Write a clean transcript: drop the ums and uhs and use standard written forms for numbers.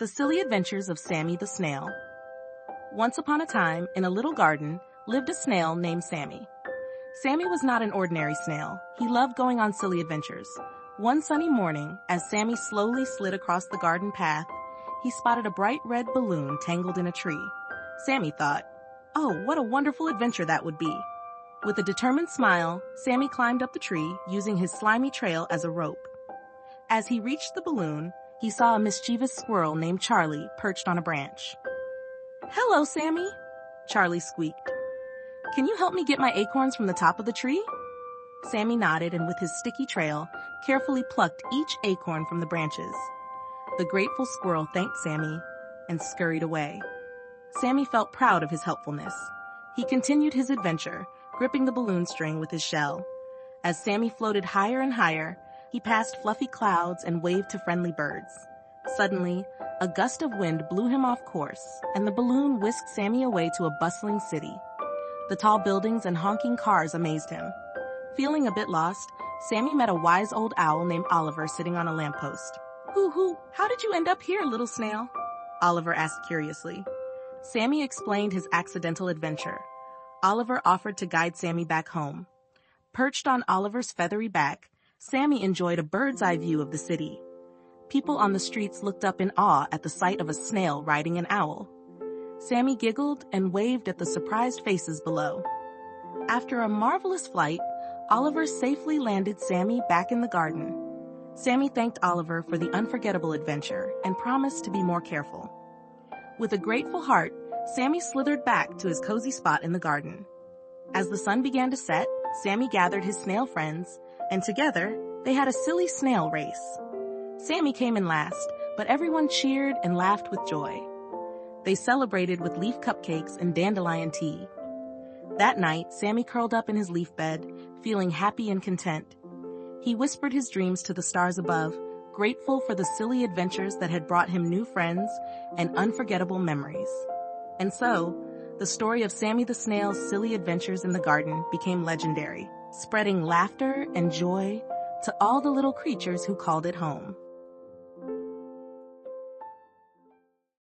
The Silly Adventures of Sammy the Snail. Once upon a time, in a little garden, lived a snail named Sammy. Sammy was not an ordinary snail. He loved going on silly adventures. One sunny morning, as Sammy slowly slid across the garden path, he spotted a bright red balloon tangled in a tree. Sammy thought, "Oh, what a wonderful adventure that would be." With a determined smile, Sammy climbed up the tree, using his slimy trail as a rope. As he reached the balloon, he saw a mischievous squirrel named Charlie perched on a branch. "Hello, Sammy," Charlie squeaked. "Can you help me get my acorns from the top of the tree?" Sammy nodded and with his sticky trail, carefully plucked each acorn from the branches. The grateful squirrel thanked Sammy and scurried away. Sammy felt proud of his helpfulness. He continued his adventure, gripping the balloon string with his shell. As Sammy floated higher and higher, he passed fluffy clouds and waved to friendly birds. Suddenly, a gust of wind blew him off course, and the balloon whisked Sammy away to a bustling city. The tall buildings and honking cars amazed him. Feeling a bit lost, Sammy met a wise old owl named Oliver sitting on a lamppost. "Hoo-hoo, how did you end up here, little snail?" Oliver asked curiously. Sammy explained his accidental adventure. Oliver offered to guide Sammy back home. Perched on Oliver's feathery back, Sammy enjoyed a bird's-eye view of the city. People on the streets looked up in awe at the sight of a snail riding an owl. Sammy giggled and waved at the surprised faces below. After a marvelous flight, Oliver safely landed Sammy back in the garden. Sammy thanked Oliver for the unforgettable adventure and promised to be more careful. With a grateful heart, Sammy slithered back to his cozy spot in the garden. As the sun began to set, Sammy gathered his snail friends, and together, they had a silly snail race. Sammy came in last, but everyone cheered and laughed with joy. They celebrated with leaf cupcakes and dandelion tea. That night, Sammy curled up in his leaf bed, feeling happy and content. He whispered his dreams to the stars above, grateful for the silly adventures that had brought him new friends and unforgettable memories. And so, the story of Sammy the Snail's silly adventures in the garden became legendary, spreading laughter and joy to all the little creatures who called it home.